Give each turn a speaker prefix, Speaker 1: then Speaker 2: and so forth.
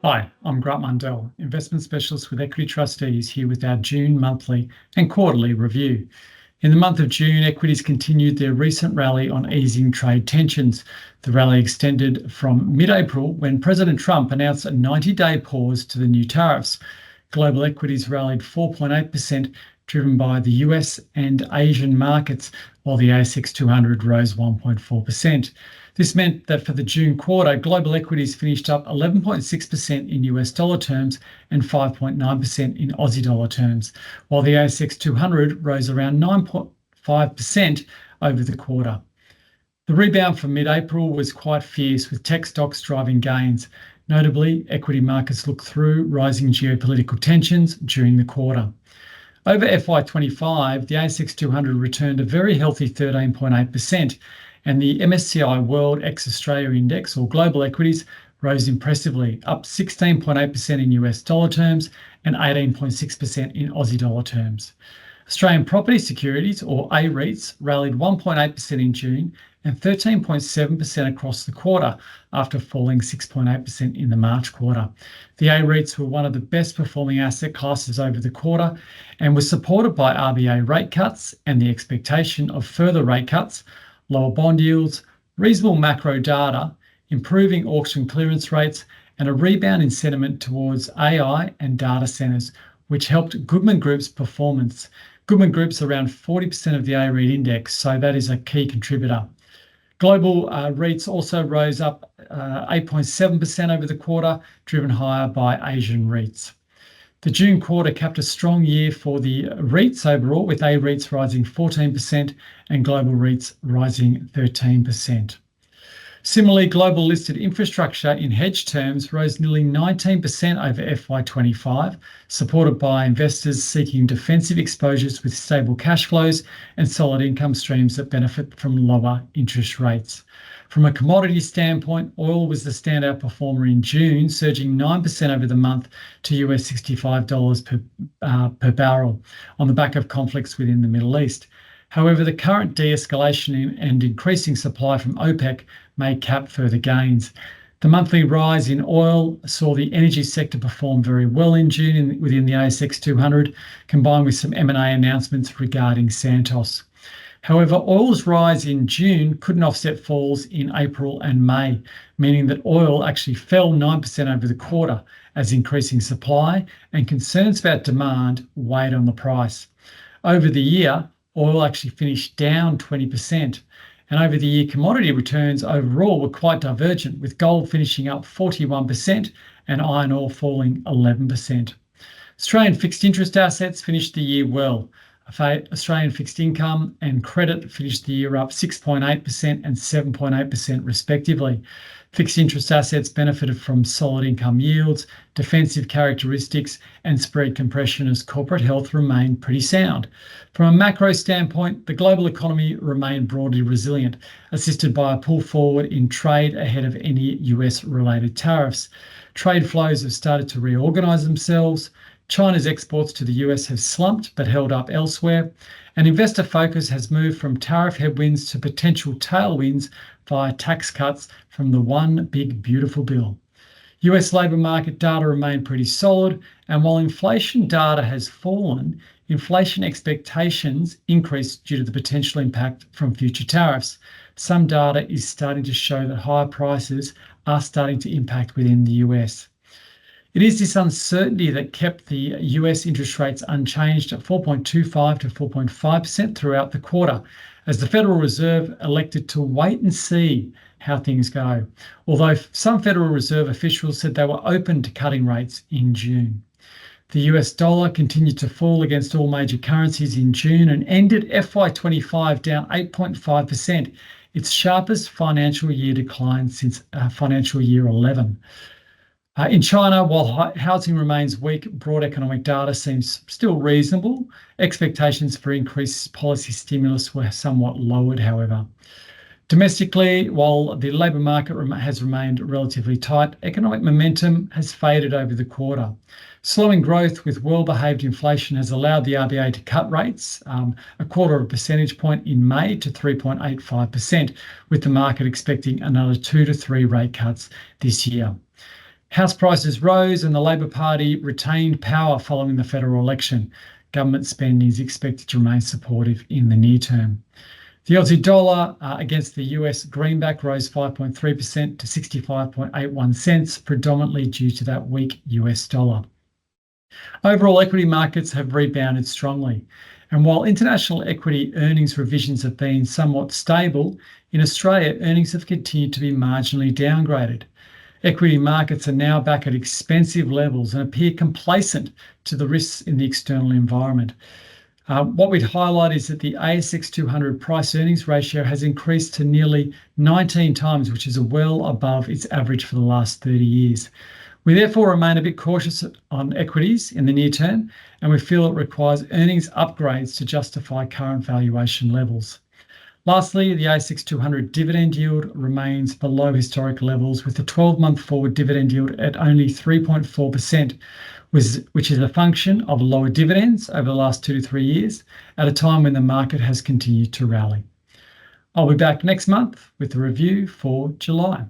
Speaker 1: Hi, I'm Grant Mundell, investment specialist with Equity Trustees, here with our June monthly and quarterly review. In the month of June, equities continued their recent rally on easing trade tensions. The rally extended from mid-April when President Trump announced a 90-day pause to the new tariffs. Global equities rallied 4.8%, driven by the US and Asian markets, while the ASX 200 rose 1.4%. This meant that for the June quarter, global equities finished up 11.6% in US dollar terms and 5.9% in Aussie dollar terms, while the ASX 200 rose around 9.5% over the quarter. The rebound from mid-April was quite fierce, with tech stocks driving gains. Notably, equity markets looked through rising geopolitical tensions during the quarter. Over FY25, the ASX 200 returned a very healthy 13.8%, and the MSCI World ex-Australia Index, or global equities, rose impressively, up 16.8% in US dollar terms and 18.6% in Aussie dollar terms. Australian property securities, or A-REITs, rallied 1.8% in June and 13.7% across the quarter, after falling 6.8% in the March quarter. The A-REITs were one of the best performing asset classes over the quarter and were supported by RBA rate cuts and the expectation of further rate cuts, lower bond yields, reasonable macro data, improving auction clearance rates, and a rebound in sentiment towards AI and data centres, which helped Goodman Group's performance. Goodman Group's around 40% of the A-REIT index, so that is a key contributor. Global REITs also rose up 8.7% over the quarter, driven higher by Asian REITs. The June quarter capped a strong year for the REITs overall, with A-REITs rising 14% and global REITs rising 13%. Similarly, global listed infrastructure in hedge terms rose nearly 19% over FY25, supported by investors seeking defensive exposures with stable cash flows and solid income streams that benefit from lower interest rates. From a commodity standpoint, oil was the standout performer in June, surging 9% over the month to US $65 per barrel on the back of conflicts within the Middle East. However, the current de-escalation and increasing supply from OPEC may cap further gains. The monthly rise in oil saw the energy sector perform very well in June within the ASX 200, combined with some M&A announcements regarding Santos. However, oil's rise in June couldn't offset falls in April and May, meaning that oil actually fell 9% over the quarter as increasing supply and concerns about demand weighed on the price. Over the year, oil actually finished down 20%. And over the year, commodity returns overall were quite divergent, with gold finishing up 41% and iron ore falling 11%. Australian fixed interest assets finished the year well. Australian fixed income and credit finished the year up 6.8% and 7.8% respectively. Fixed interest assets benefited from solid income yields, defensive characteristics, and spread compression as corporate health remained pretty sound. From a macro standpoint, the global economy remained broadly resilient, assisted by a pull forward in trade ahead of any US-related tariffs. Trade flows have started to reorganise themselves. China's exports to the US have slumped but held up elsewhere, and investor focus has moved from tariff headwinds to potential tailwinds via tax cuts from the One Big Beautiful Bill. US labour market data remained pretty solid, and while inflation data has fallen, inflation expectations increased due to the potential impact from future tariffs. Some data is starting to show that higher prices are starting to impact within the US. It is this uncertainty that kept the US interest rates unchanged at 4.25 to 4.5% throughout the quarter, as the Federal Reserve elected to wait and see how things go, although some Federal Reserve officials said they were open to cutting rates in June. The US dollar continued to fall against all major currencies in June and ended FY25 down 8.5%, its sharpest financial year decline since financial year 11. In China, while housing remains weak, broad economic data seems still reasonable. Expectations for increased policy stimulus were somewhat lowered, however. Domestically, while the labour market has remained relatively tight, economic momentum has faded over the quarter. Slowing growth with well-behaved inflation has allowed the RBA to cut rates a quarter of a percentage point in May to 3.85%, with the market expecting another 2 to 3 rate cuts this year. House prices rose and the Labor Party retained power following the federal election. Government spending is expected to remain supportive in the near term. The Aussie dollar against the US greenback rose 5.3% to 65.81 cents, predominantly due to that weak US dollar. Overall, equity markets have rebounded strongly. And while international equity earnings revisions have been somewhat stable, in Australia, earnings have continued to be marginally downgraded. Equity markets are now back at expensive levels and appear complacent to the risks in the external environment. What we'd highlight is that the ASX 200 price earnings ratio has increased to nearly 19 times, which is well above its average for the last 30 years. We therefore remain a bit cautious on equities in the near term, and we feel it requires earnings upgrades to justify current valuation levels. Lastly, the ASX 200 dividend yield remains below historic levels, with the 12-month forward dividend yield at only 3.4%, which is a function of lower dividends over the last 2 to 3 years, at a time when the market has continued to rally. I'll be back next month with the review for July.